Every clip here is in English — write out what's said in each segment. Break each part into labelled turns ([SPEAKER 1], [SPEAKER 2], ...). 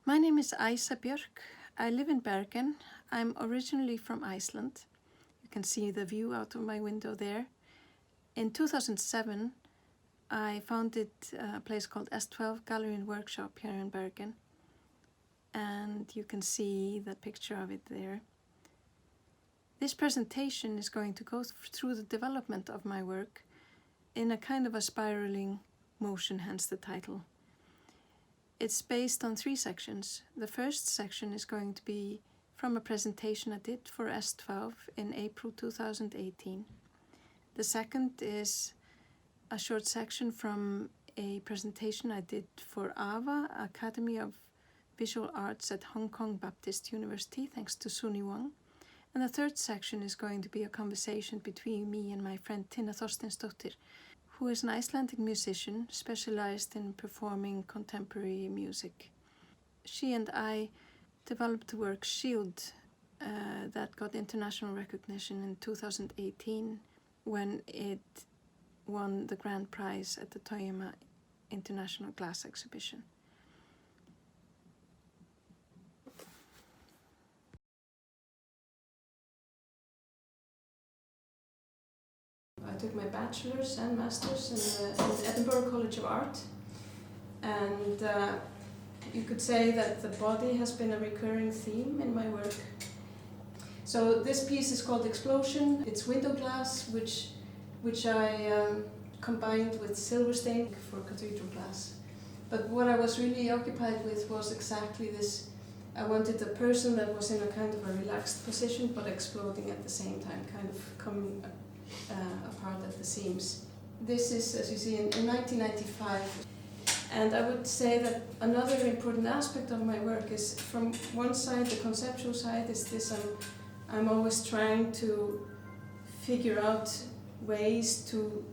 [SPEAKER 1] My name is Aesa Bjork. I live in Bergen. I'm originally from Iceland. You can see the view out of my window there. In 2007, I founded a place called S12 Gallery and Workshop here in Bergen. And you can see the picture of it there. This presentation is going to go through the development of my work in a kind of a spiraling motion, hence the title. It's based on 3 sections. The first section is going to be from a presentation I did for S12 in April 2018. The second is a short section from a presentation I did for AVA, Academy of Visual Arts at Hong Kong Baptist University, thanks to Suni Wang. And the third section is going to be a conversation between me and my friend Tinna Thorsteinsdóttir, who is an Icelandic musician specialized in performing contemporary music. She and I developed the work Shield that got international recognition in 2018 when it won the grand prize at the Toyama International Glass Exhibition. I took my bachelor's and master's in the Edinburgh College of Art, and you could say that the body has been a recurring theme in my work. So this piece is called Explosion. It's window glass, which I combined with silver stain for cathedral glass. But what I was really occupied with was exactly this. I wanted a person that was in a kind of a relaxed position but exploding at the same time, kind of coming apart at the seams. This is, as you see, in 1995. And I would say that another important aspect of my work is, from one side, the conceptual side, is this: I'm always trying to figure out ways to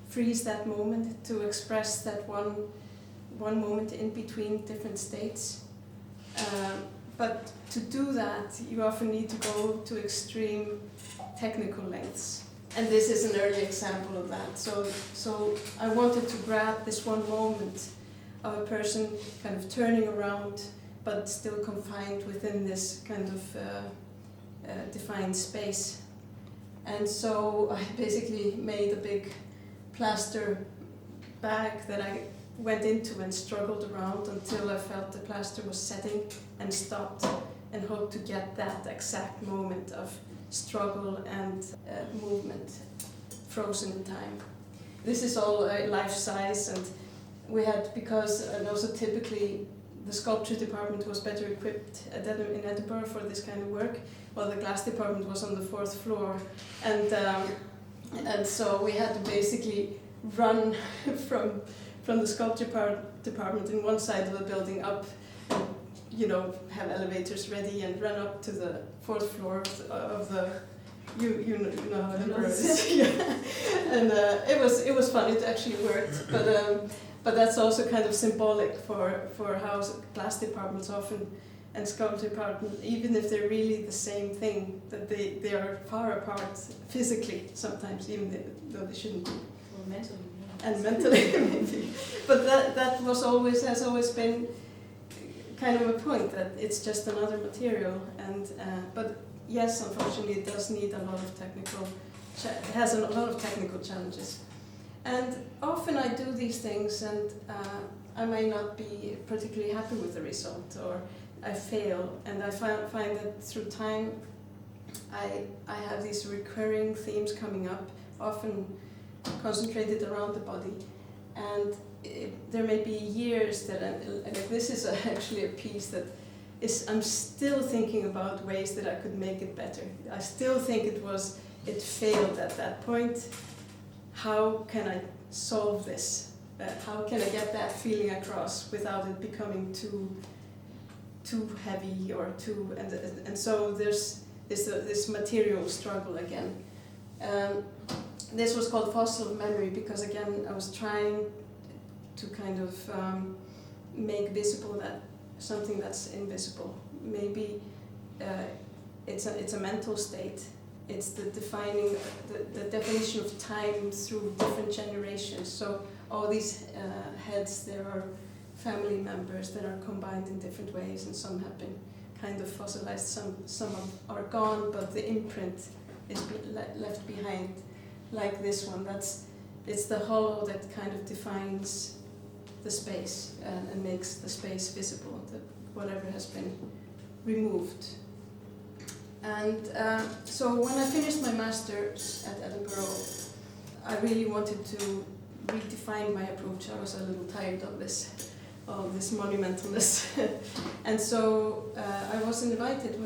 [SPEAKER 1] freeze that moment, to express that one moment in between different states. But to do that, you often need to go to extreme technical lengths. And this is an early example of that. So I wanted to grab this one moment of a person kind of turning around, but still confined within this kind of defined space. And so I basically made a big plaster bag that I went into and struggled around until I felt the plaster was setting and stopped, and hoped to get that exact moment of struggle and movement frozen in time. This is all life-size, and we had, and also typically the sculpture department was better equipped in Edinburgh for this kind of work, while the glass department was on the 4th floor, and so we had to basically run from the sculpture department in one side of the building up, have elevators ready and run up to the 4th floor of the, you know how Edinburgh is. Yeah. And it was fun. It actually worked, but that's also kind of symbolic for how glass departments often, and sculpture department, even if they're really the same thing, that they are far apart physically sometimes, even though they shouldn't be.
[SPEAKER 2] Or mentally.
[SPEAKER 1] And mentally, maybe. But that has always been kind of a point, that it's just another material. And but yes, unfortunately, it does need a lot of it has a lot of technical challenges. And often I do these things, and I may not be particularly happy with the result, or I fail. And I find that through time, I have these recurring themes coming up, often concentrated around the body, and there may be years that and this is actually a piece that I'm still thinking about ways that I could make it better. I still think it failed at that point. How can I solve this? How can I get that feeling across without it becoming too heavy or too, and so there's this material struggle again. This was called Fossil Memory because, again, I was trying to kind of make visible that something that's invisible. Maybe it's a mental state. It's the definition of time through different generations. So all these heads, there are family members that are combined in different ways, and some have been kind of fossilized, some are gone, but the imprint is left behind, like this one. It's the hollow that kind of defines the space and makes the space visible, whatever has been removed. And so when I finished my master's at Edinburgh, I really wanted to redefine my approach. I was a little tired of this monumentalness. And so I was invited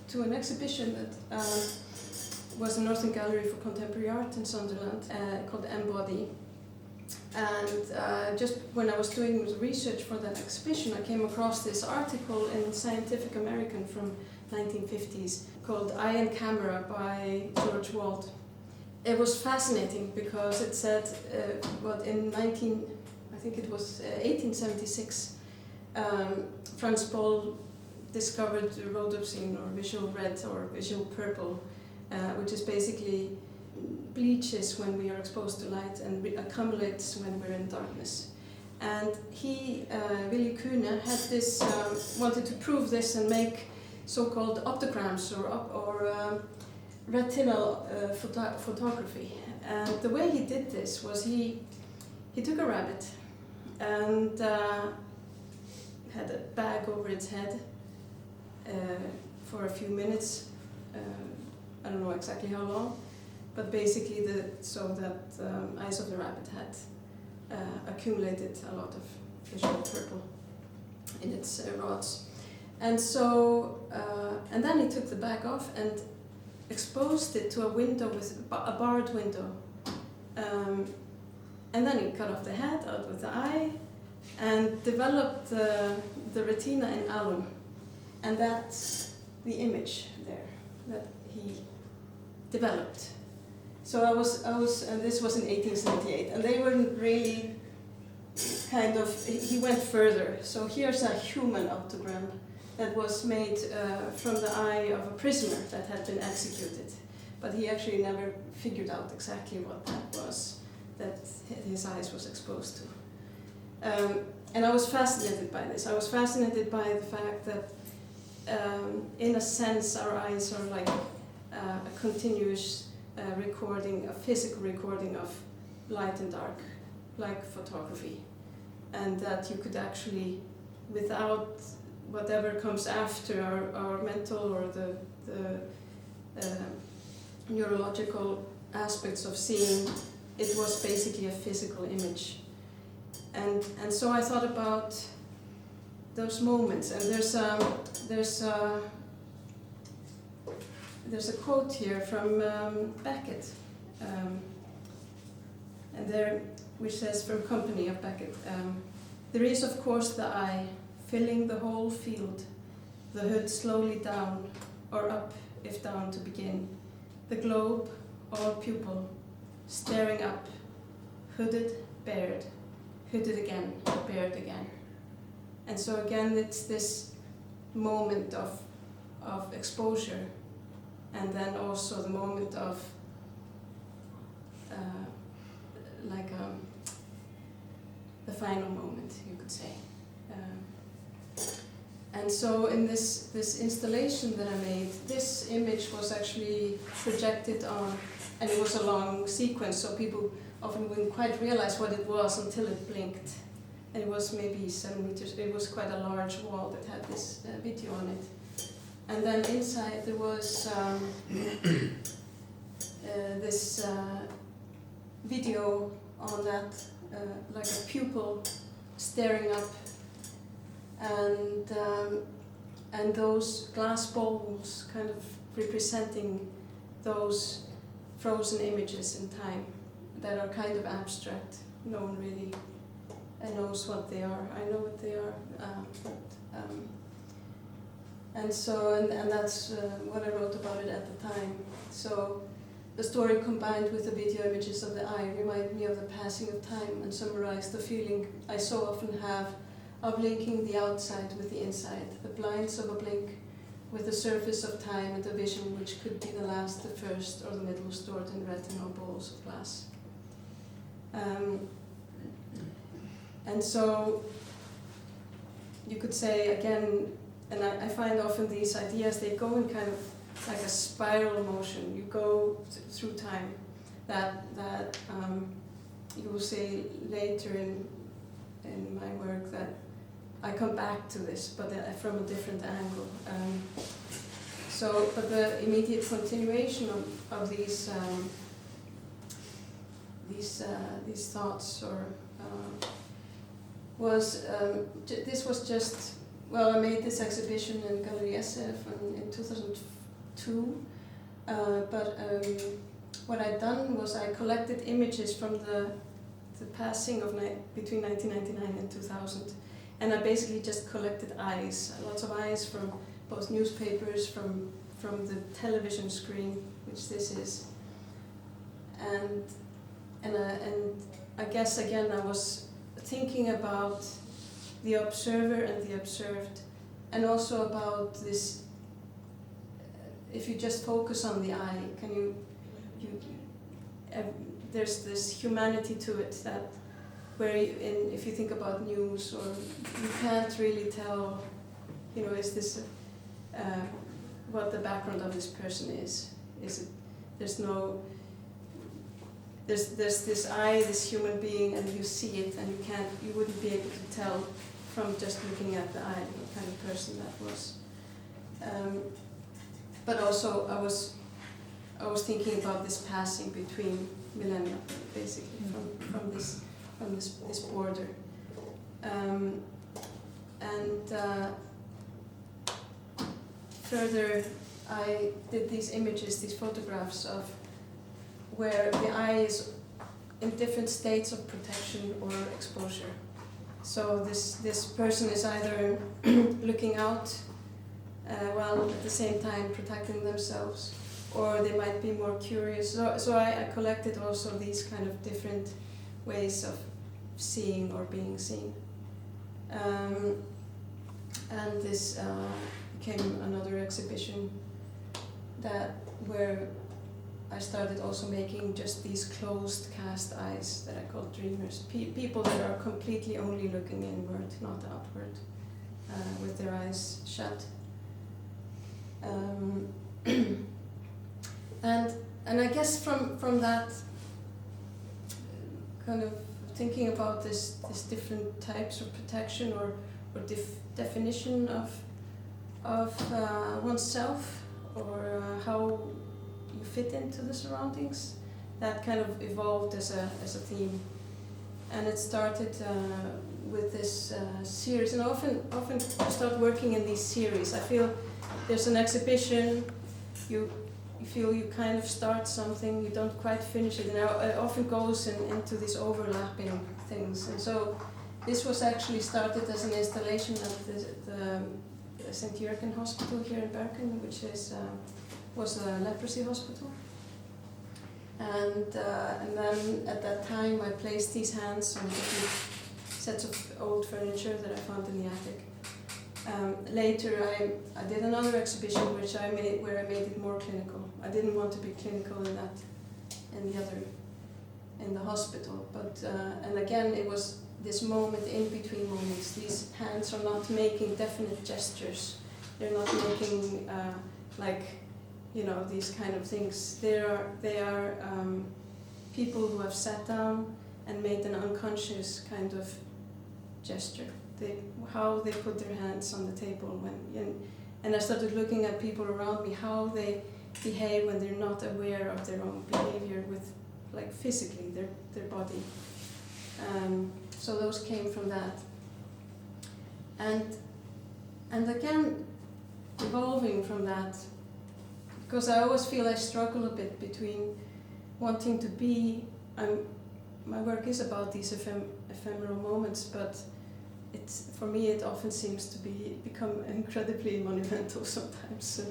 [SPEAKER 1] to an exhibition that was a Northern Gallery for Contemporary Art in Sunderland called Embody. And just when I was doing research for that exhibition, I came across this article in Scientific American from 1950s called Eye and Camera by George Wald. It was fascinating because it said in 1876, Franz Boll discovered rhodopsin, or visual red or visual purple, which is basically bleaches when we are exposed to light and accumulates when we're in darkness. And he, Willy Kuhne, had this, wanted to prove this and make so-called optograms or retinal photography. And the way he did this was he took a rabbit and had a bag over its head for a few minutes. I don't know exactly how long, but basically so that eyes of the rabbit had accumulated a lot of visual purple in its rods. And so, and then he took the bag off and exposed it to a window with a barred window. And then he cut off the head out with the eye and developed the retina in alum. And that's the image there that he developed. So I was, and this was in 1878, and they weren't really kind of, he went further. So here's a human optogram that was made from the eye of a prisoner that had been executed. But he actually never figured out exactly what that was that his eyes was exposed to. And I was fascinated by this. I was fascinated by the fact that in a sense our eyes are like a continuous recording, a physical recording of light and dark, like photography. And that you could actually, without whatever comes after our mental or the neurological aspects of seeing, it was basically a physical image. And so I thought about those moments, and there's a quote here from Beckett, and there, which says, from Company of Beckett, there is of course the eye, filling the whole field, the hood slowly down, or up if down to begin, the globe or pupil, staring up, hooded, bared, hooded again, bared again. And so again it's this moment of exposure, and then also the moment of the final moment, you could say. And so in this installation that I made, this image was actually projected on, and it was a long sequence, so people often wouldn't quite realize what it was until it blinked. And it was maybe 7 meters, it was quite a large wall that had this video on it. And then inside there was this video on that, like a pupil staring up, and those glass balls kind of representing those frozen images in time that are kind of abstract. No one really knows what they are. I know what they are, and that's what I wrote about it at the time. So the story combined with the video images of the eye remind me of the passing of time and summarize the feeling I so often have of linking the outside with the inside, the blinds of a blink with the surface of time and a vision which could be the last, the first, or the middle stored in retinal balls of glass. And so you could say again, and I find often these ideas, they go in kind of like a spiral motion. You go through time. That you will see later in my work that I come back to this, but from a different angle. But the immediate continuation of these thoughts was this was just, well, I made this exhibition in Gallery Aesa in 2002, but what I'd done was I collected images from the passing of between 1999 and 2000, and I basically just collected eyes, lots of eyes from both newspapers, from the television screen, which this is, and I guess again I was thinking about the observer and the observed, and also about this. If you just focus on the eye, there's this humanity to it that if you think about news, or you can't really tell, is this what the background of this person is. Is it? There's this eye, this human being, and you see it, and you wouldn't be able to tell from just looking at the eye what kind of person that was. But also I was thinking about this passing between millennia, basically, from this border, further I did these images, these photographs of where the eye is in different states of protection or exposure. So this person is either looking out while at the same time protecting themselves, or they might be more curious. So I collected also these kind of different ways of seeing or being seen. And this became another exhibition where I started also making just these closed cast eyes that I call dreamers. People that are completely only looking inward, not outward, with their eyes shut. And I guess from that kind of thinking about this different types of protection or definition of oneself, or how you fit into the surroundings, that kind of evolved as a theme. And it started with this series, and often you start working in these series. I feel there's an exhibition, you feel you kind of start something, you don't quite finish it, and it often goes into these overlapping things. And so this was actually started as an installation at the St. Jürgen Hospital here in Bergen, which was a leprosy hospital. And then at that time I placed these hands on different sets of old furniture that I found in the attic. Later I did another exhibition where I made it more clinical. I didn't want to be clinical in the hospital, but and again it was this moment in between moments. These hands are not making definite gestures. They're not making these kind of things. They are people who have sat down and made an unconscious kind of gesture. How they put their hands on the table and I started looking at people around me, how they behave when they're not aware of their own behavior with, like, physically their body. So those came from that. And again, evolving from that, because I always feel I struggle a bit between wanting to be, my work is about these ephemeral moments, but for me it often seems to become incredibly monumental sometimes,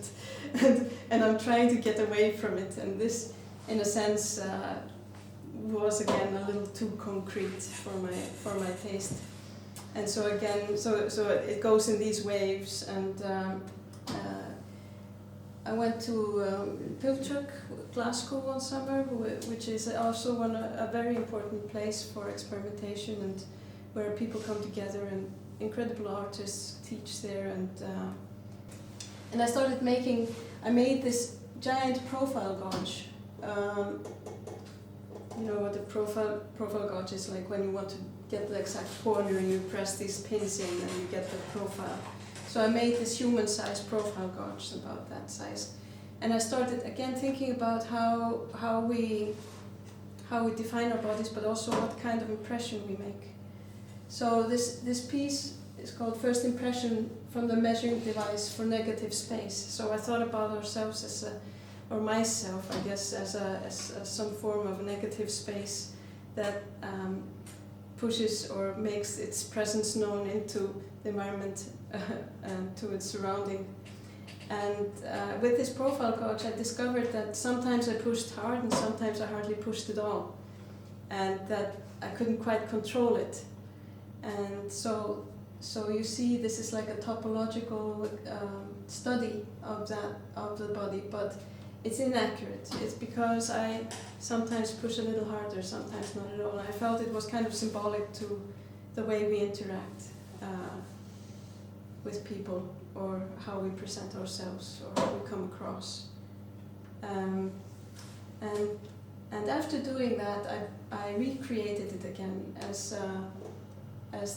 [SPEAKER 1] and I'm trying to get away from it, and this in a sense was again a little too concrete for my taste. And so again, so it goes in these waves, and I went to Bjork, Glasgow one summer, which is also a very important place for experimentation, and where people come together incredible artists teach there, and I made this giant profile gauge. You know what a profile gauge is like when you want to get the exact corner and you press these pins in and you get the profile. So I made this human-sized profile gauge about that size. And I started again thinking about how we define our bodies, but also what kind of impression we make. So this piece is called First Impression from the Measuring Device for Negative Space. So I thought about ourselves or myself, I guess, as some form of negative space that pushes or makes its presence known into the environment and to its surrounding. And with this profile gauge, I discovered that sometimes I pushed hard and sometimes I hardly pushed at all, and that I couldn't quite control it. And so you see, this is like a topological study of the body, but it's inaccurate. It's because I sometimes push a little harder, sometimes not at all. I felt it was kind of symbolic to the way we interact with people, or how we present ourselves, or how we come across. And after doing that, I recreated it again as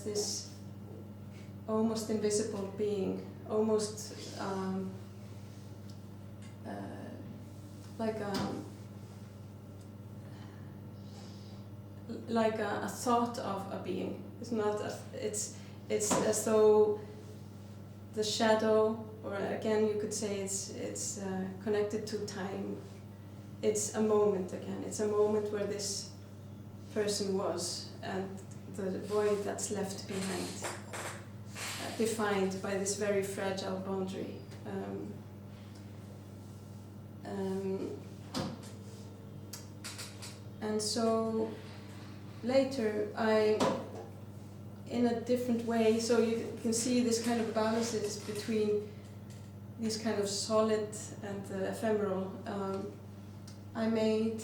[SPEAKER 1] this almost invisible being, almost like a thought of a being. It's not. It's as though the shadow, or again you could say it's connected to time. It's a moment again. It's a moment where this person was, and the void that's left behind, defined by this very fragile boundary. And so later in a different way, so you can see this kind of balances between these kind of solid and ephemeral. I made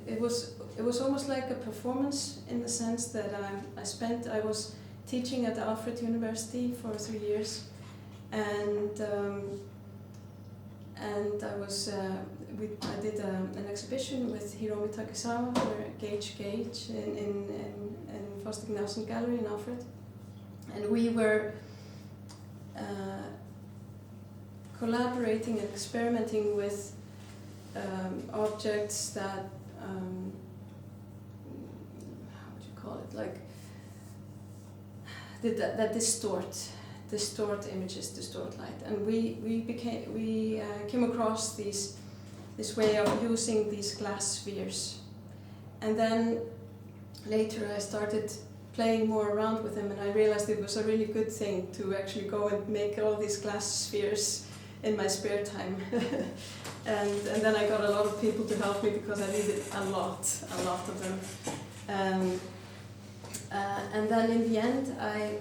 [SPEAKER 1] it was almost like a performance, in the sense that I was teaching at Alfred University for 3 years, and I did an exhibition with Hiromi Takesawa for Gage in Fosdick Nelson Gallery in Alfred, and we were collaborating and experimenting with objects that how would you call it, like that distort images, distort light, and we came across this way of using these glass spheres, and then later I started playing more around with them, and I realized it was a really good thing to actually go and make all these glass spheres in my spare time. and then I got a lot of people to help me, because I needed a lot of them. And then in the end, I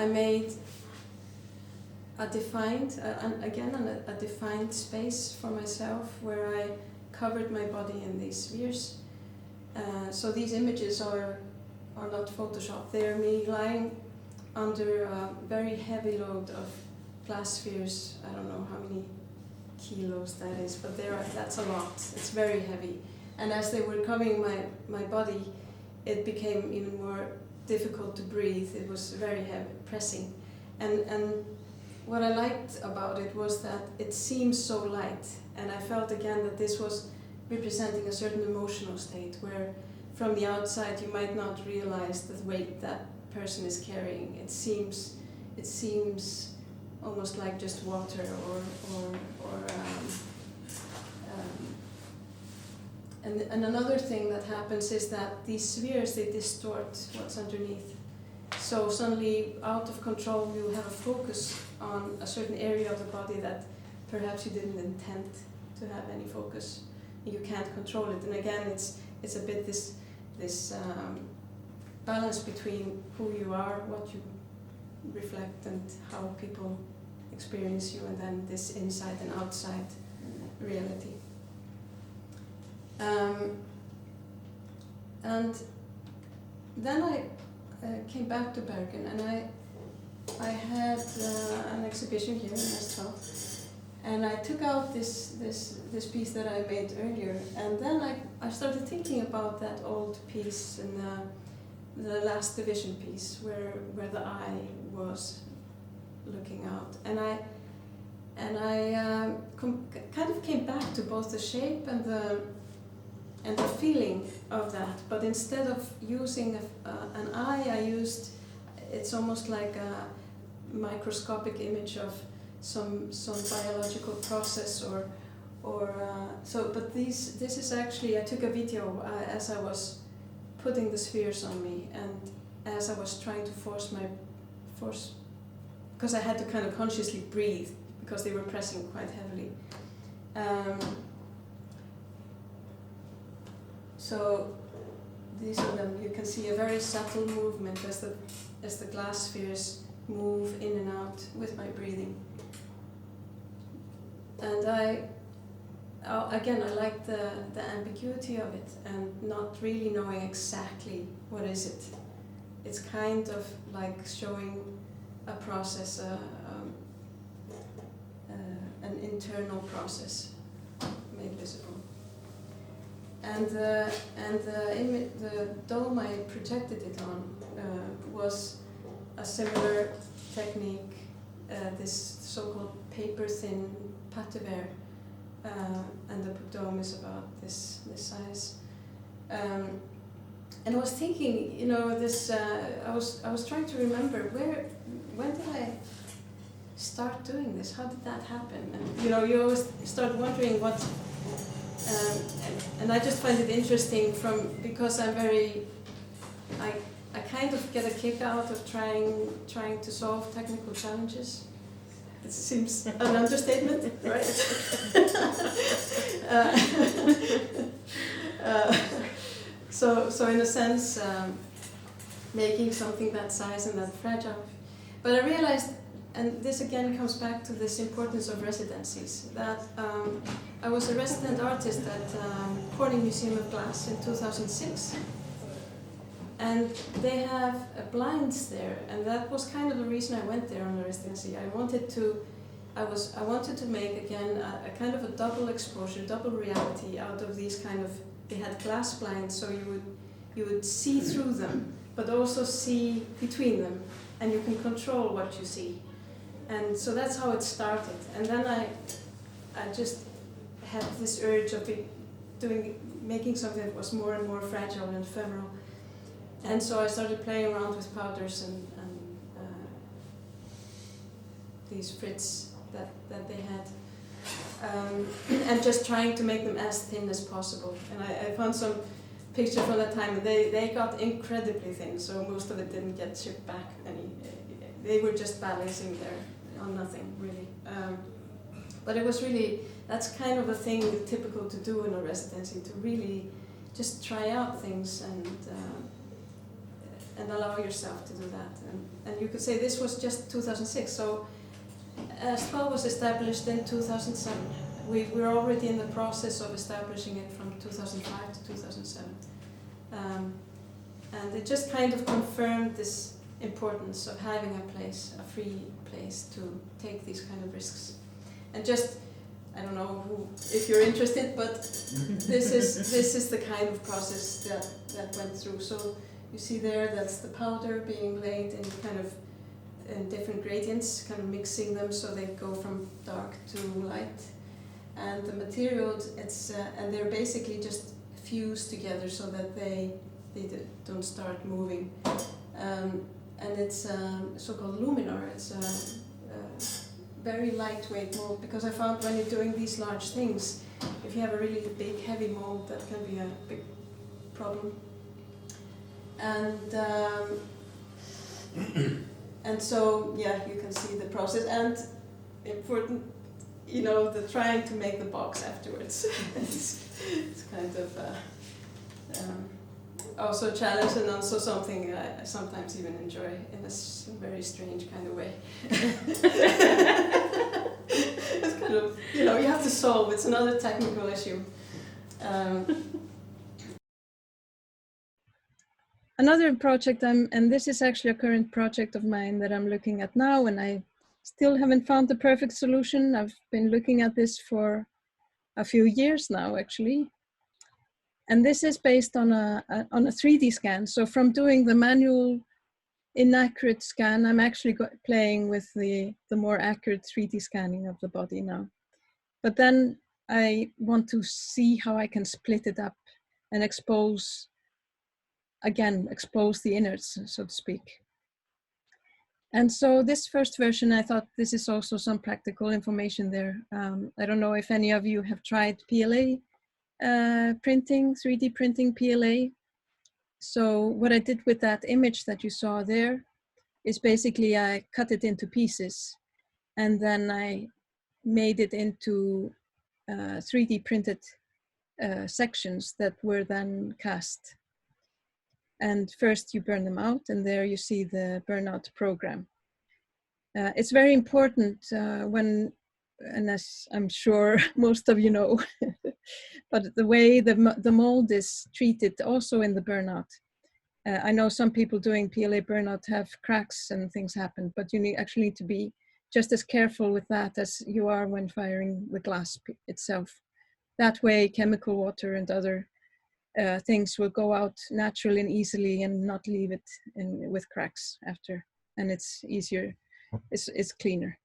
[SPEAKER 1] made a defined space for myself, where I covered my body in these spheres. So these images are not photoshopped. They are me lying under a very heavy load of glass spheres. I don't know how many kilos that is, but that's a lot. It's very heavy. And as they were covering my body, it became even more difficult to breathe. It was very heavy, pressing. And what I liked about it was that it seemed so light, and I felt again that this was representing a certain emotional state, where from the outside you might not realize the weight that person is carrying. It seems almost like just water, and another thing that happens is that these spheres, they distort what's underneath. So suddenly, out of control, you have a focus on a certain area of the body that perhaps you didn't intend to have any focus. You can't control it. And again, it's a bit this balance between who you are, what you reflect, and how people experience you, and then this inside and outside reality. And then I came back to Bergen, and I had an exhibition here in Westfall, and I took out this piece that I made earlier, and then I started thinking about that old piece in the last division piece where the eye was looking out, and I kind of came back to both the shape and the feeling of that, but instead of using an eye, I used, it's almost like a microscopic image of some biological process but this is actually, I took a video as I was putting the spheres on me, and as I was trying to force, because I had to kind of consciously breathe because they were pressing quite heavily. So these are them. You can see a very subtle movement as the glass spheres move in and out with my breathing. And I like the ambiguity of it and not really knowing exactly what is it. It's kind of like showing a process, an internal process made visible. And the dome I projected it on was a similar technique, this so-called paper-thin Pate de Verre, and the dome is about this size. And I was thinking, this. I was trying to remember when did I start doing this? How did that happen? And you always start wondering what. And I just find it interesting because I'm I kind of get a kick out of trying to solve technical challenges. It seems an understatement, right? So in a sense, making something that size and that fragile. But I realized, and this again comes back to this importance of residencies, that I was a resident artist at Corning Museum of Glass in 2006. And they have blinds there, and that was kind of the reason I went there on a residency. I wanted to make again a kind of a double exposure, double reality out of these kind of. They had glass blinds, so you would see through them, but also see between them, and you can control what you see. And so that's how it started. And then I just had this urge of making something that was more and more fragile and ephemeral. And so I started playing around with powders and these frits that they had, and just trying to make them as thin as possible. And I found some pictures from that time, and they got incredibly thin, so most of it didn't get shipped back. They were just balancing there on nothing, really. But it was really, that's kind of a thing typical to do in a residency, to really just try out things and allow yourself to do that. And you could say this was just 2006, so SPAL was established in 2007. We were already in the process of establishing it from 2005 to 2007. And it just kind of confirmed this importance of having a place, a free place to take these kind of risks. And just, I don't know if you're interested, but this is the kind of process that went through. So you see there, that's the powder being laid in kind of in different gradients, kind of mixing them so they go from dark to light. And the materials, and they're basically just fused together so that they don't start moving. And it's so-called luminar. It's a very lightweight mold, because I found when you're doing these large things, if you have a really big, heavy mold, that can be a big problem. And so, yeah, you can see the process, and important, the trying to make the box afterwards. it's kind of also a challenge, and also something I sometimes even enjoy in a very strange kind of way. It's kind of, you have to solve. It's another technical issue. Another project and this is actually a current project of mine that I'm looking at now, and I still haven't found the perfect solution. I've been looking at this for a few years now, actually. And this is based on a 3D scan. So from doing the manual inaccurate scan, I'm actually playing with the more accurate 3D scanning of the body now. But then I want to see how I can split it up and expose the innards, so to speak. And so this first version, I thought this is also some practical information there. I don't know if any of you have tried PLA printing, 3D printing PLA. So what I did with that image that you saw there is basically I cut it into pieces and then I made it into 3D printed sections that were then cast. And first you burn them out, and there you see the burnout program. It's very important and as I'm sure most of you know, but the way the mold is treated also in the burnout. I know some people doing PLA burnout have cracks and things happen, but you actually need to be just as careful with that as you are when firing the glass itself. That way chemical water and other things will go out naturally and easily and not leave it with cracks after, and it's easier, it's cleaner.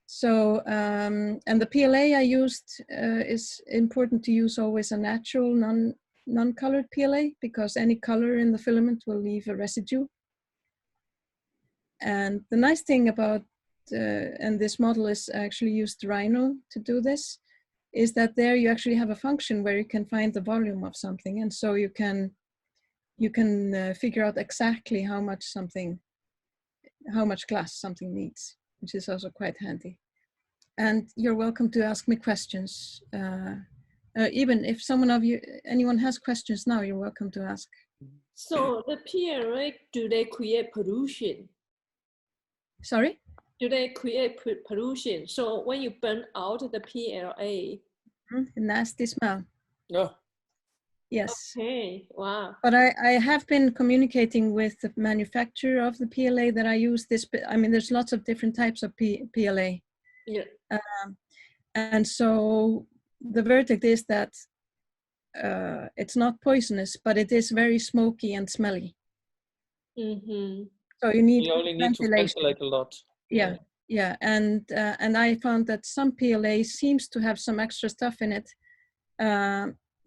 [SPEAKER 1] So, and the PLA I used is important to use always a natural non-colored PLA, because any color in the filament will leave a residue. And the nice thing about, and this model is actually used Rhino to do this, is that there you actually have a function where you can find the volume of something, and so you can figure out exactly how much glass something needs, which is also quite handy. And you're welcome to ask me questions. Even if anyone has questions now, you're welcome to ask.
[SPEAKER 2] So the PLA, do they create pollution?
[SPEAKER 1] Sorry?
[SPEAKER 2] Do they create pollution? So when you burn out the PLA,
[SPEAKER 1] a nasty smell.
[SPEAKER 2] Oh.
[SPEAKER 1] Yes.
[SPEAKER 2] Okay. Wow.
[SPEAKER 1] But I have been communicating with the manufacturer of the PLA that I use this. I mean, there's lots of different types of PLA.
[SPEAKER 2] Yeah.
[SPEAKER 1] And so the verdict is that it's not poisonous, but it is very smoky and smelly.
[SPEAKER 2] Mm-hmm.
[SPEAKER 1] So you
[SPEAKER 2] only need to ventilate a lot.
[SPEAKER 1] Yeah. And I found that some PLA seems to have some extra stuff in it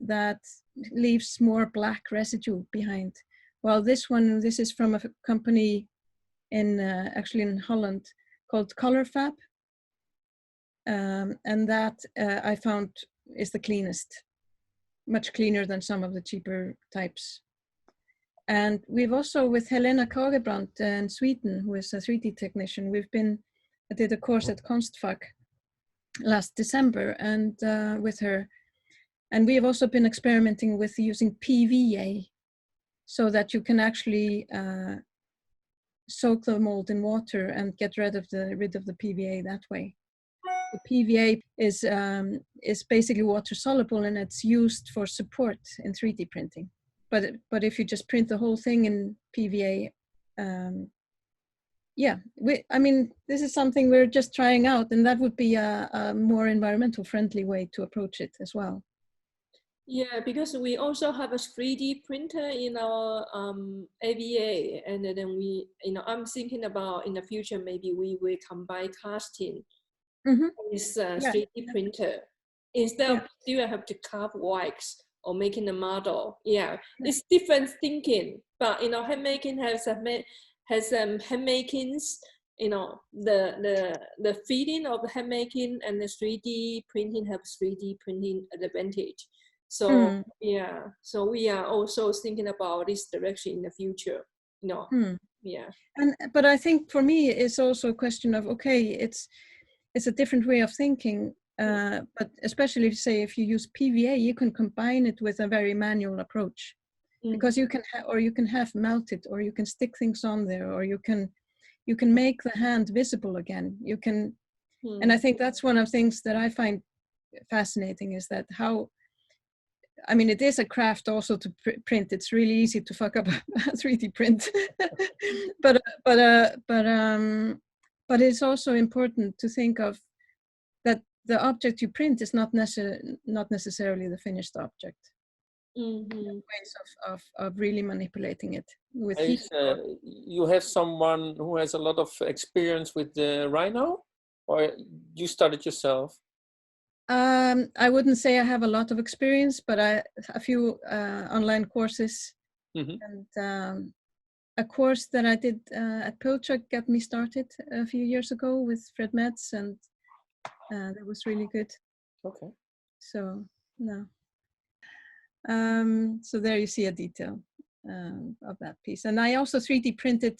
[SPEAKER 1] that leaves more black residue behind. While this is from a company actually in Holland called ColorFab. And that I found is the cleanest, much cleaner than some of the cheaper types. And we've also, with Helena Kagebrand in Sweden, who is a 3D technician, I did a course at Konstfack last December and with her. And we have also been experimenting with using PVA so that you can actually soak the mold in water and get rid of the PVA that way. The PVA is basically water soluble, and it's used for support in 3D printing. But if you just print the whole thing in PVA, I mean, this is something we're just trying out, and that would be a more environmental friendly way to approach it as well.
[SPEAKER 2] Yeah, because we also have a 3D printer in our AVA, and then I'm thinking about in the future, maybe we will combine casting with 3D printer instead of still have to carve wax or making a model. It's different thinking, but handmaking has handmakings, the feeling of handmaking and the 3D printing have 3D printing advantage. So so we are also thinking about this direction in the future.
[SPEAKER 1] But I think for me it's also a question of, okay, it's a different way of thinking, but especially if you use PVA, you can combine it with a very manual approach, because you can have melted, or you can stick things on there, or you can make the hand visible again. You can, and I think that's one of the things that I find fascinating, is that how
[SPEAKER 3] I mean, it is a craft also to print. It's really easy to fuck up a 3D print, but it's also important to think of that the object you print is not necessarily the finished object. Ways of really manipulating it with heat.
[SPEAKER 4] You have someone who has a lot of experience with the rhino, or you started yourself?
[SPEAKER 3] I wouldn't say I have a lot of experience, but a few online courses, and a course that I did at Pilchuck got me started a few years ago with Fred Metz, and that was really good.
[SPEAKER 4] Okay.
[SPEAKER 3] So no. So there you see a detail of that piece, and I also 3D printed,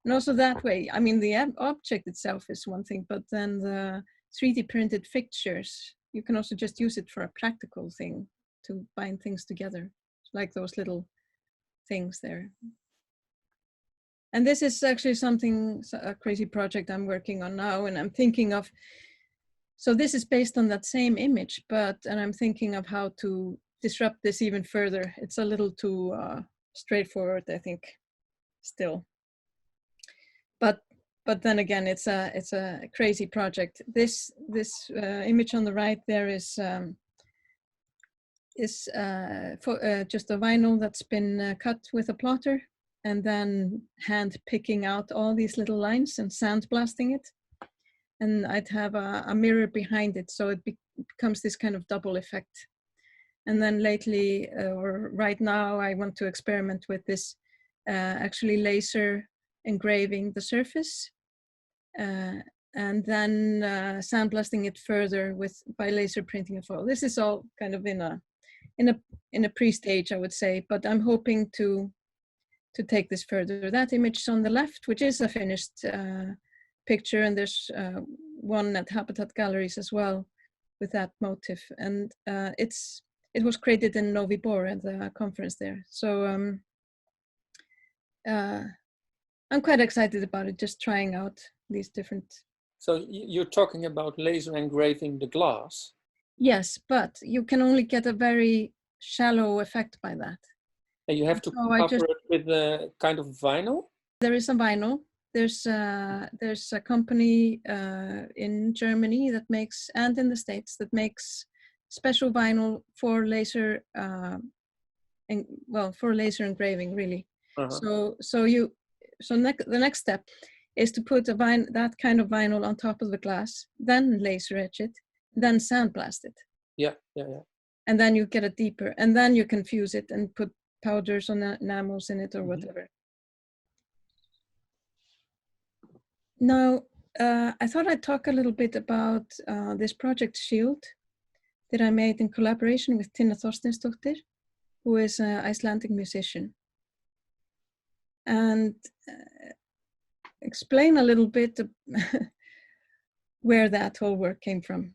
[SPEAKER 3] and also that way. I mean, the object itself is one thing, but then the 3D printed fixtures, you can also just use it for a practical thing to bind things together, like those little things there. And this is actually a crazy project I'm working on now, and I'm thinking of, so this is based on that same image, and I'm thinking of how to disrupt this even further. It's a little too straightforward, I think, still. But then again, it's a crazy project. This image on the right there is just a vinyl that's been cut with a plotter, and then hand picking out all these little lines and sandblasting it. And I'd have a mirror behind it, so it becomes this kind of double effect. And then lately, or right now, I want to experiment with this, actually laser engraving the surface, and then sandblasting it further by laser printing a foil. This is all kind of in a pre-stage, I would say, but I'm hoping to take this further. That image on the left, which is a finished picture, and there's one at Habitat Galleries as well with that motif, and it was created in Novi Bor at the conference there. So I'm quite excited about it, just trying out these different.
[SPEAKER 4] So you're talking about laser engraving the glass?
[SPEAKER 3] Yes, but you can only get a very shallow effect by that.
[SPEAKER 4] And you have to cover it with a kind of vinyl? There
[SPEAKER 3] is a vinyl. There's a company in Germany that makes, and in the States, that makes special vinyl for laser, for laser engraving, really. So the next step is to put that kind of vinyl on top of the glass, then laser etch it, then sandblast it.
[SPEAKER 4] Yeah.
[SPEAKER 3] And then you get it deeper, and then you can fuse it and put powders or enamels in it or whatever. Now, I thought I'd talk a little bit about this project Shield that I made in collaboration with Tinna Thorsteinsdóttir, who is an Icelandic musician, and explain a little bit where that whole work came from.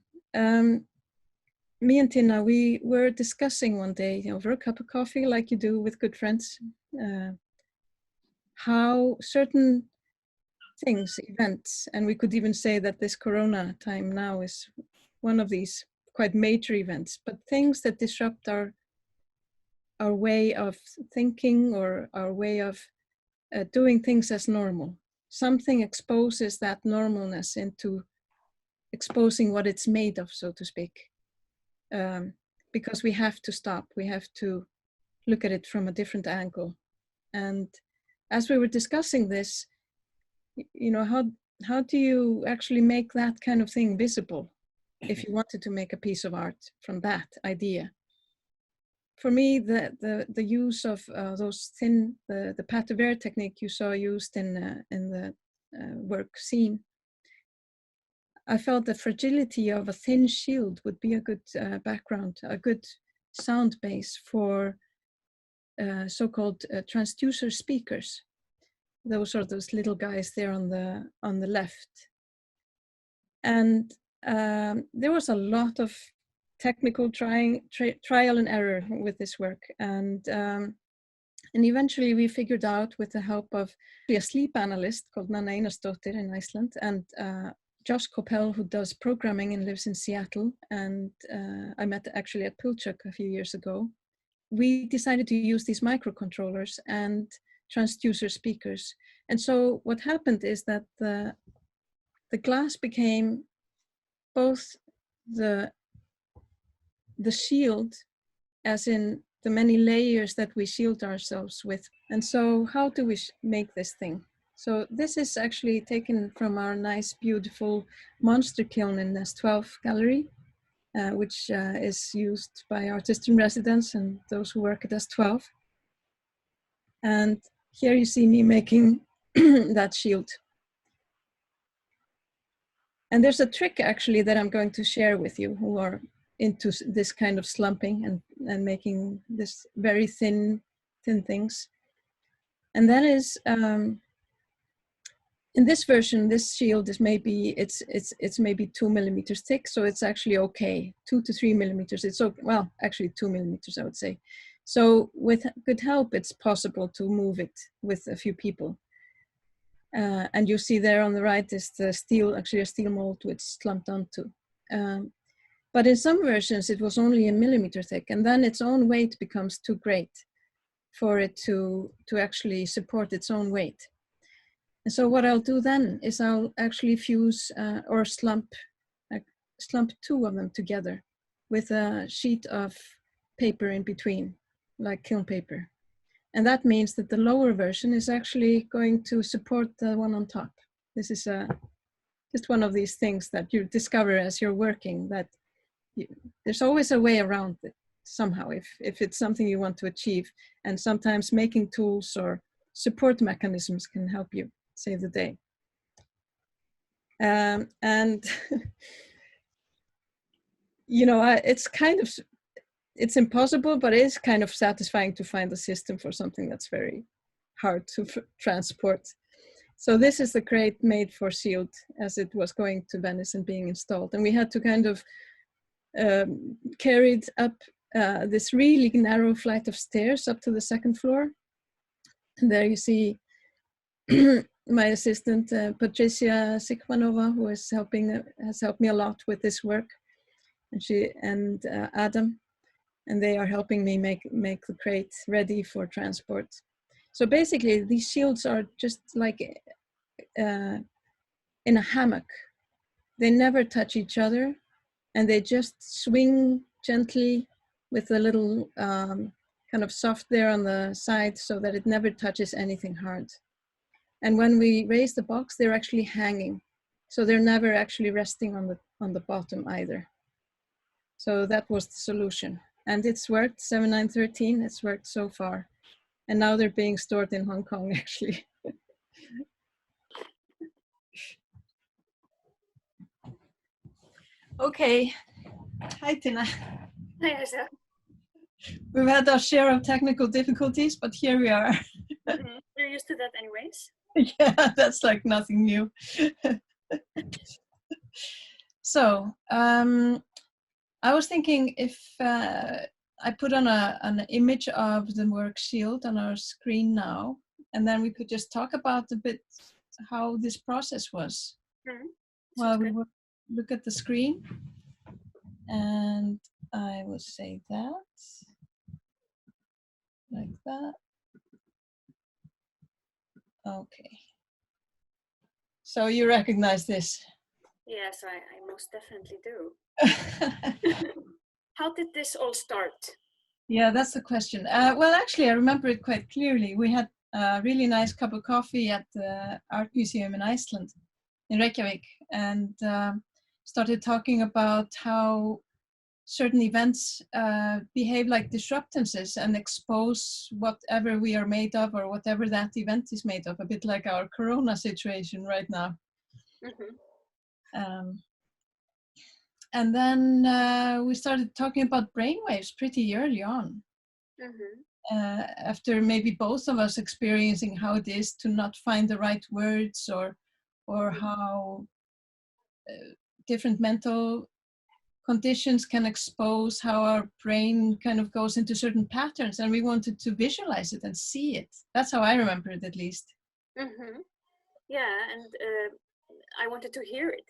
[SPEAKER 3] Me and Tinna, we were discussing one day over a cup of coffee, like you do with good friends, how certain things, events, and we could even say that this Corona time now is one of these quite major events, but things that disrupt our way of thinking or our way of doing things as normal. Something exposes that normalness into exposing what it's made of, so to speak. Because we have to stop, we have to look at it from a different angle. And as we were discussing this, you know, how do you actually make that kind of thing visible if you wanted to make a piece of art from that idea? For me, the use of those thin, the Pate de Verre technique you saw used in the work Scene, I felt the fragility of a thin shield would be a good background, a good sound base for so-called transducer speakers. Those are those little guys there on the left. And there was a lot of technical trial and error with this work, and eventually we figured out, with the help of a sleep analyst called Nanna Einarsdóttir in Iceland, and Josh Coppell, who does programming and lives in Seattle, and I met actually at Pilchuck a few years ago. we decided to use these microcontrollers and transducer speakers. And so what happened is that the glass became both the shield, as in the many layers that we shield ourselves with. And so how do we make this thing? So this is actually taken from our nice, beautiful monster kiln in S12 gallery, which is used by artists in residence and those who work at S12. And here you see me making that shield. And there's a trick actually that I'm going to share with you who are into this kind of slumping and making this very thin things. And that is, in this version, this shield is maybe, it's maybe 2 millimeters thick, so it's actually okay, 2 to 3 millimeters. It's okay, well, actually 2 millimeters, I would say. So with good help, it's possible to move it with a few people. And you see there on the right is the steel, actually a steel mold which it's slumped onto. But in some versions, it was only 1 millimeter thick, and then its own weight becomes too great for it to actually support its own weight. And so what I'll do then is I'll actually fuse or slump 2 of them together with a sheet of paper in between, like kiln paper. And that means that the lower version is actually going to support the one on top. This is just one of these things that you discover as you're working, that there's always a way around it somehow, if it's something you want to achieve. And sometimes making tools or support mechanisms can help you save the day. And you know, it's impossible, but it is kind of satisfying to find a system for something that's very hard to transport. So this is the crate made for Sealed as it was going to Venice and being installed. And we had to kind of carry it up this really narrow flight of stairs up to the 2nd floor. And there you see my assistant, Patricia Sikmanova, who is has helped me a lot with this work. And Adam. And they are helping me make the crate ready for transport. So basically, these shields are just like in a hammock. They never touch each other, and they just swing gently with a little kind of soft there on the side so that it never touches anything hard. And when we raise the box, they're actually hanging. So they're never actually resting on the bottom either. So that was the solution. And it's worked, 7913, it's worked so far. And now they're being stored in Hong Kong, actually. Okay, hi Tinna.
[SPEAKER 5] Hi Aesa.
[SPEAKER 3] We've had our share of technical difficulties, but here we are.
[SPEAKER 5] You're used to that anyways.
[SPEAKER 3] Yeah, that's like nothing new. So, I was thinking if I put on an image of the work shield on our screen now, and then we could just talk about a bit how this process was. While we look at the screen. And I will say that, like that. Okay. So you recognize this?
[SPEAKER 5] Yes, I most definitely do. How did this all start?
[SPEAKER 3] Yeah, that's the question. Well, actually, I remember it quite clearly. We had a really nice cup of coffee at the Art Museum in Iceland, in Reykjavik, and started talking about how certain events behave like disruptances and expose whatever we are made of or whatever that event is made of, a bit like our Corona situation right now. And then we started talking about brainwaves pretty early on. After maybe both of us experiencing how it is to not find the right words, or how different mental conditions can expose how our brain kind of goes into certain patterns, and we wanted to visualize it and see it. That's how I remember it, at least.
[SPEAKER 5] Yeah, and I wanted to hear it.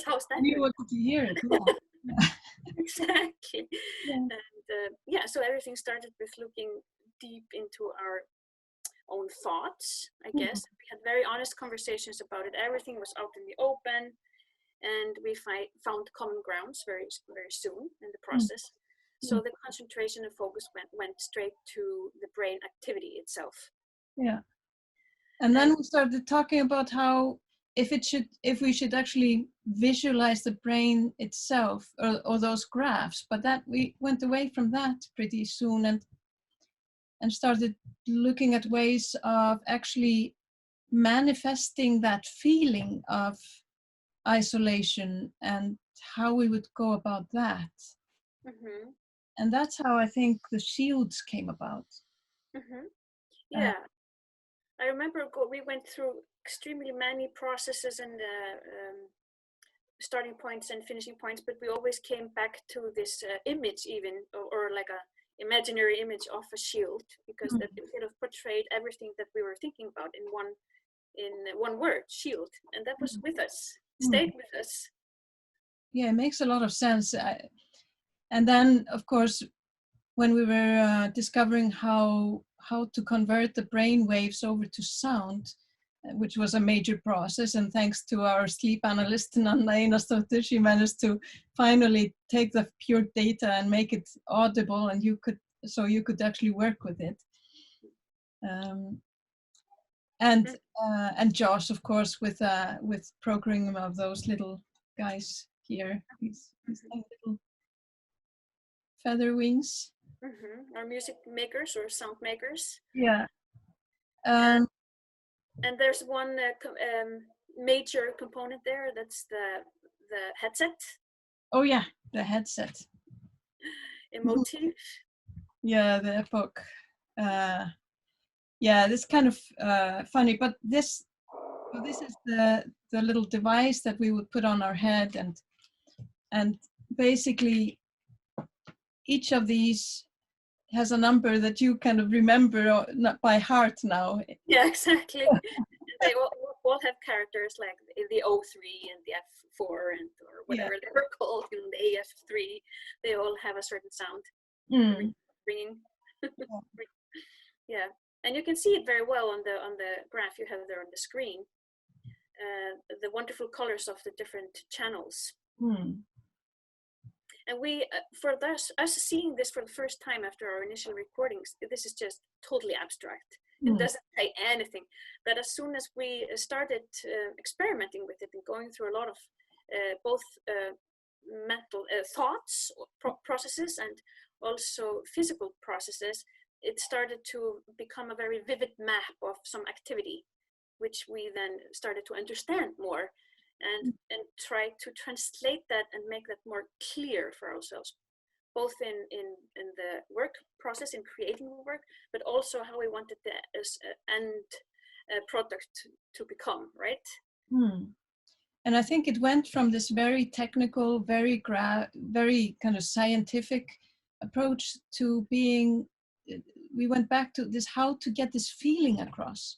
[SPEAKER 5] How's that?
[SPEAKER 3] You wanted to hear it, yeah.
[SPEAKER 5] Exactly. Yeah. And yeah, so everything started with looking deep into our own thoughts, I guess. We had very honest conversations about it. Everything was out in the open, and we found common grounds very, very soon in the process. So the concentration and focus went straight to the brain activity itself.
[SPEAKER 3] Yeah. And then we started talking about how if we should actually visualize the brain itself or those graphs, but that we went away from that pretty soon and started looking at ways of actually manifesting that feeling of isolation and how we would go about that. And that's how I think the shields came about.
[SPEAKER 5] Yeah. I remember we went through extremely many processes and starting points and finishing points, but we always came back to this image even, or like a imaginary image of a shield, because that sort of portrayed everything that we were thinking about in one word, shield, and that was with us, stayed with us.
[SPEAKER 3] Yeah, it makes a lot of sense. And then, of course, when we were discovering how to convert the brain waves over to sound, which was a major process, and thanks to our sleep analyst Tinna Thorsteinsdóttir, she managed to finally take the pure data and make it audible, and you could actually work with it. And Josh, of course, with programming of those little guys here, these little feather wings.
[SPEAKER 5] Or music makers or sound makers.
[SPEAKER 3] Yeah.
[SPEAKER 5] And there's one major component there. That's the headset.
[SPEAKER 3] Oh yeah, the headset.
[SPEAKER 5] Emotive.
[SPEAKER 3] Yeah, the epoch. Yeah, this kind of funny, but this is the little device that we would put on our head, and basically each of these has a number that you kind of remember not by heart now.
[SPEAKER 5] Yeah, exactly. They all have characters like the O3 and the F4 or whatever they were called, and the AF3. They all have a certain sound. Ringing. Yeah, and you can see it very well on the graph you have there on the screen. The wonderful colors of the different channels. And we, for us seeing this for the first time after our initial recordings, this is just totally abstract. It doesn't say anything. But as soon as we started experimenting with it and going through a lot of both mental thoughts, processes, and also physical processes, it started to become a very vivid map of some activity, which we then started to understand more. And try to translate that and make that more clear for ourselves, both in the work process, in creating the work, but also how we wanted the end product to become, right?
[SPEAKER 3] And I think it went from this very technical, very kind of scientific approach to being, we went back to this, how to get this feeling across.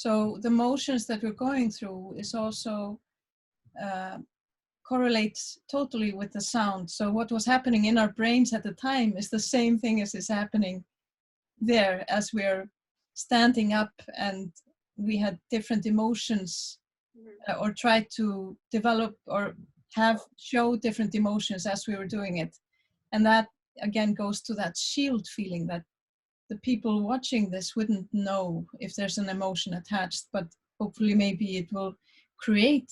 [SPEAKER 3] So the motions that we're going through is also correlates totally with the sound. So what was happening in our brains at the time is the same thing as is happening there as we're standing up, and we had different emotions or tried to develop or show different emotions as we were doing it. And that again goes to that shield feeling that the people watching this wouldn't know if there's an emotion attached, but hopefully maybe it will create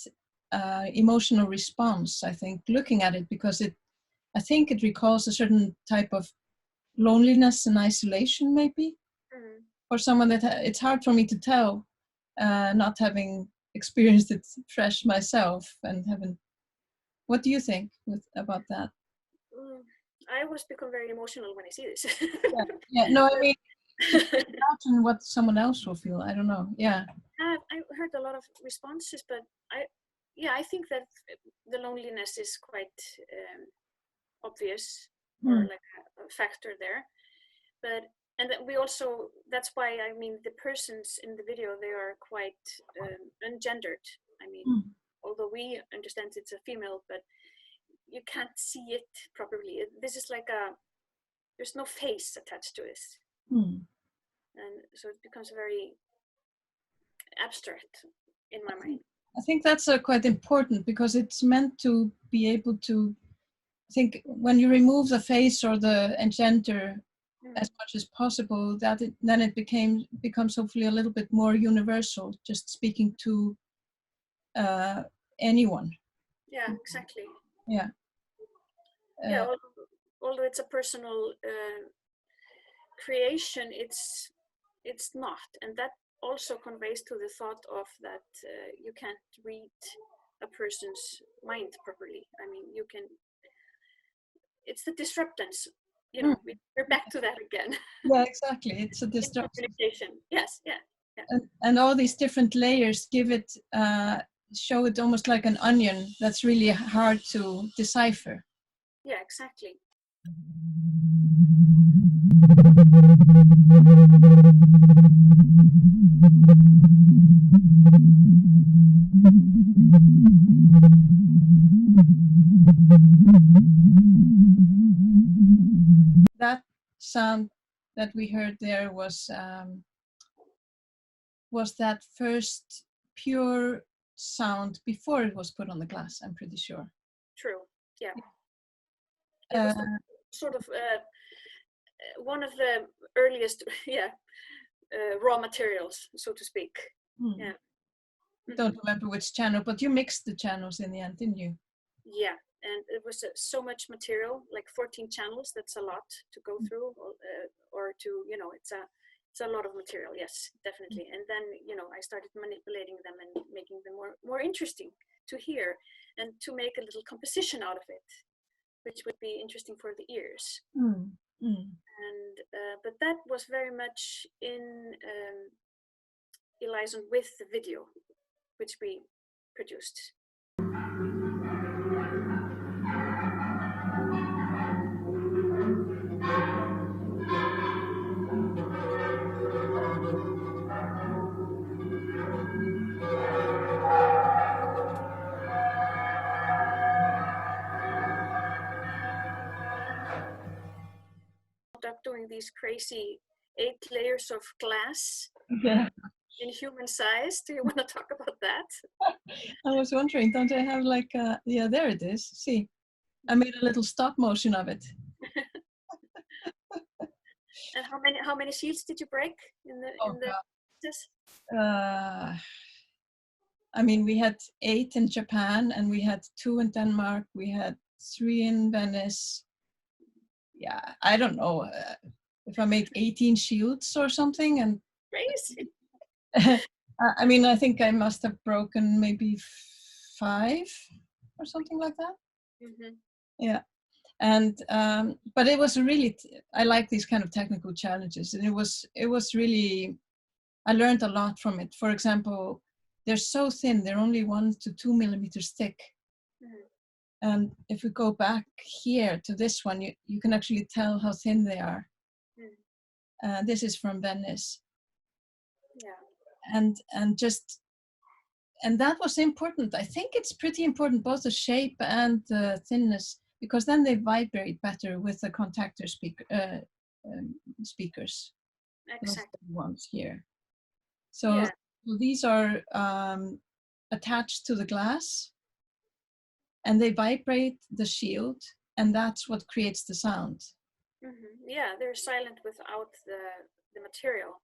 [SPEAKER 3] emotional response, I think, looking at it, because I think it recalls a certain type of loneliness and isolation, maybe, for someone that it's hard for me to tell, not having experienced it fresh myself and haven't. What do you think about that?
[SPEAKER 5] I always become very emotional when I see this.
[SPEAKER 3] Yeah. No, I mean, imagine what someone else will feel. I don't know. Yeah.
[SPEAKER 5] I heard a lot of responses, but I think that the loneliness is quite obvious, or like a factor there. But and that we also, that's why, I mean, the persons in the video, they are quite ungendered. I mean, although we understand it's a female, but you can't see it properly. This is like there's no face attached to it. And so it becomes very abstract in my mind.
[SPEAKER 3] I think that's quite important, because it's meant to be able to think, when you remove the face or the gender as much as possible, that then it becomes hopefully a little bit more universal, just speaking to anyone.
[SPEAKER 5] Yeah, exactly.
[SPEAKER 3] Yeah.
[SPEAKER 5] Yeah, although it's a personal creation, it's not, and that also conveys to the thought of that you can't read a person's mind properly. I mean, you can. It's the disruptance. You know, we're back to that again.
[SPEAKER 3] Yeah, exactly. It's a disruption.
[SPEAKER 5] Communication. Yes, yeah.
[SPEAKER 3] And all these different layers give it, show it almost like an onion that's really hard to decipher.
[SPEAKER 5] Yeah, exactly.
[SPEAKER 3] That sound that we heard there was that first pure sound before it was put on the glass, I'm pretty sure.
[SPEAKER 5] True, yeah. It was sort of one of the earliest, raw materials, so to speak. Yeah.
[SPEAKER 3] Don't remember which channel, but you mixed the channels in the end, didn't you?
[SPEAKER 5] Yeah, and it was so much material, like 14 channels. That's a lot to go through, or to, you know, it's a lot of material. Yes, definitely. And then, you know, I started manipulating them and making them more interesting to hear, and to make a little composition out of it, which would be interesting for the ears. And but that was very much in liaison with the video, which we produced. Up doing these crazy 8 layers of glass in human size. Do you want to talk about that?
[SPEAKER 3] I was wondering, don't I have like yeah, there it is. See, I made a little stop motion of it.
[SPEAKER 5] And how many shields did you break in the
[SPEAKER 3] I mean, we had 8 in Japan, and we had 2 in Denmark. We had 3 in Venice. Yeah, I don't know if I made 18 shields or something. And
[SPEAKER 5] crazy.
[SPEAKER 3] I mean, I think I must have broken maybe 5 or something like that. Yeah. And but it was really, I like these kind of technical challenges, and it was really, I learned a lot from it. For example, they're so thin, they're only 1 to 2 millimeters thick. And if we go back here to this one, you can actually tell how thin they are. This is from Venice. Yeah. And that was important. I think it's pretty important, both the shape and the thinness, because then they vibrate better with the contactor speakers.
[SPEAKER 5] Exactly.
[SPEAKER 3] The ones here. So these are attached to the glass, and they vibrate the shield, and that's what creates the sound.
[SPEAKER 5] Yeah, they're silent without the material,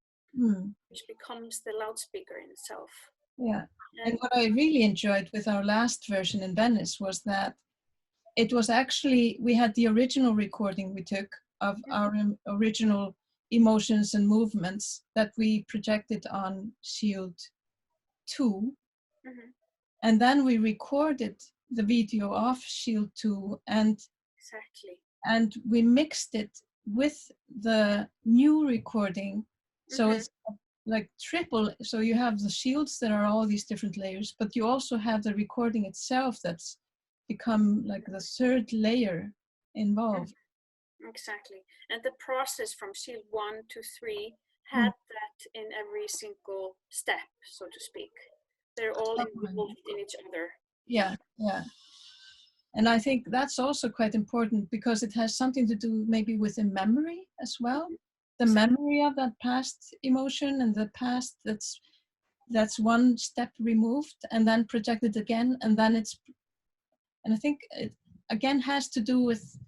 [SPEAKER 5] which becomes the loudspeaker in itself.
[SPEAKER 3] Yeah. And what I really enjoyed with our last version in Venice was that it was actually, we had the original recording we took of our original emotions and movements that we projected on Shield 2.
[SPEAKER 5] Mhm.
[SPEAKER 3] And then we recorded the video of Shield 2
[SPEAKER 5] Exactly.
[SPEAKER 3] and we mixed it with the new recording. So it's like triple. So you have the shields that are all these different layers, but you also have the recording itself that's become like the third layer involved.
[SPEAKER 5] Exactly. And the process from Shield 1 to 3 had that in every single step, so to speak. They're all involved in each other.
[SPEAKER 3] Yeah, yeah. And I think that's also quite important because it has something to do maybe with the memory as well. The memory of that past emotion and the past that's one step removed and then projected again. And I think it again has to do with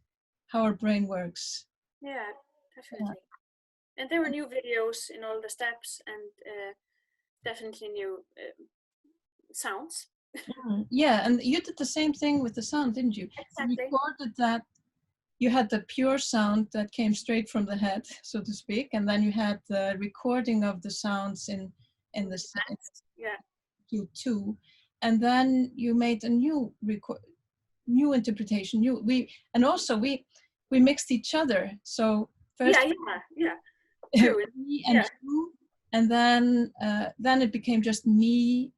[SPEAKER 3] how our brain works.
[SPEAKER 5] Yeah, definitely. And there were new videos in all the steps and definitely new sounds.
[SPEAKER 3] Yeah, and you did the same thing with the sound, didn't you?
[SPEAKER 5] Exactly.
[SPEAKER 3] You recorded that you had the pure sound that came straight from the head, so to speak, and then you had the recording of the sounds in the Shield 2, and then you made a new interpretation. We mixed each other. So first,
[SPEAKER 5] true.
[SPEAKER 3] me and you, and then it became just me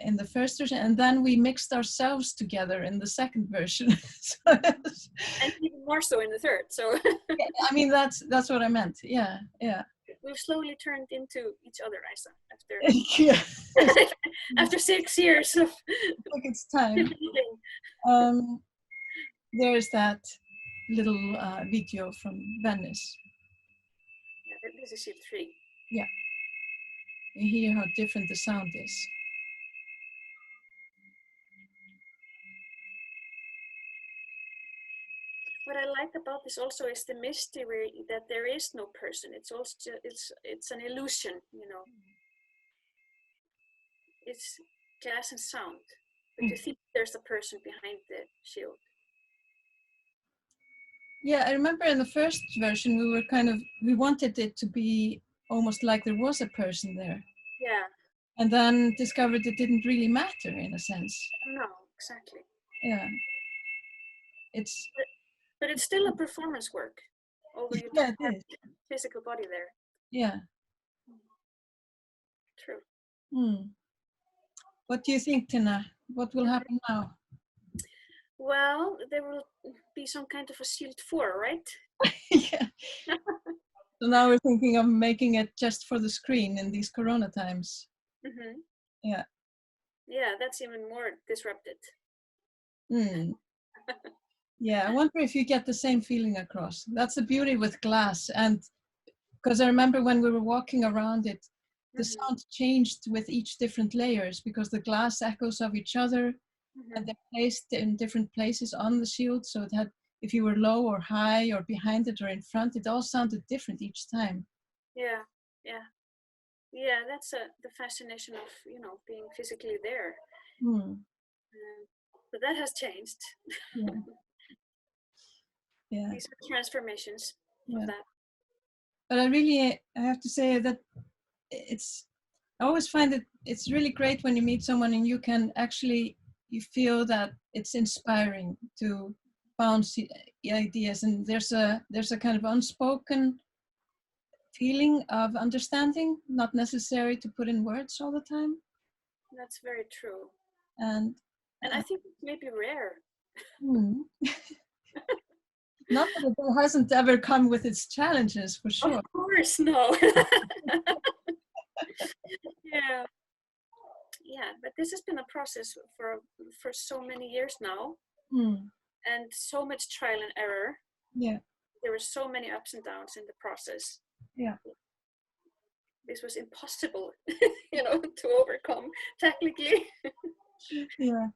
[SPEAKER 3] in the first version, and then we mixed ourselves together in the second version.
[SPEAKER 5] And even more so in the third. So
[SPEAKER 3] I mean that's what I meant. Yeah.
[SPEAKER 5] We've slowly turned into each other, Aesa, after
[SPEAKER 3] yeah.
[SPEAKER 5] after 6 years of
[SPEAKER 3] I think it's time. There's that little video from Venice.
[SPEAKER 5] Yeah, this is Shield 3.
[SPEAKER 3] Yeah. You hear how different the sound is.
[SPEAKER 5] What I like about this also is the mystery that there is no person. It's also it's an illusion, you know. It's glass and sound, but you think there's a person behind the shield.
[SPEAKER 3] Yeah, I remember in the first version we wanted it to be almost like there was a person there.
[SPEAKER 5] Yeah.
[SPEAKER 3] And then discovered it didn't really matter in a sense.
[SPEAKER 5] No, exactly.
[SPEAKER 3] Yeah.
[SPEAKER 5] But it's still a performance work, although you don't have a physical body there.
[SPEAKER 3] Yeah.
[SPEAKER 5] True.
[SPEAKER 3] What do you think, Tinna? What will happen now?
[SPEAKER 5] Well, there will be some kind of a Shield 4, right?
[SPEAKER 3] Yeah. So now we're thinking of making it just for the screen in these Corona times.
[SPEAKER 5] Mm-hmm.
[SPEAKER 3] Yeah.
[SPEAKER 5] Yeah, that's even more disrupted.
[SPEAKER 3] Yeah, I wonder if you get the same feeling across. That's the beauty with glass. And because I remember when we were walking around it, the sound changed with each different layers because the glass echoes of each other and they're placed in different places on the shield. So it had, if you were low or high or behind it or in front, it all sounded different each time.
[SPEAKER 5] Yeah, yeah. Yeah, that's the fascination of, you know, being physically there. But that has changed.
[SPEAKER 3] Yeah.
[SPEAKER 5] These are transformations of that.
[SPEAKER 3] But I have to say that I always find that it's really great when you meet someone and you can actually, you feel that it's inspiring to bounce ideas, and there's a kind of unspoken feeling of understanding, not necessary to put in words all the time.
[SPEAKER 5] That's very true.
[SPEAKER 3] And
[SPEAKER 5] I think it may be rare.
[SPEAKER 3] Not that it hasn't ever come with its challenges, for sure.
[SPEAKER 5] Of course, no. Yeah, but this has been a process for so many years now, and so much trial and error.
[SPEAKER 3] Yeah.
[SPEAKER 5] There were so many ups and downs in the process.
[SPEAKER 3] Yeah.
[SPEAKER 5] This was impossible, you know, to overcome technically.
[SPEAKER 3] Yeah.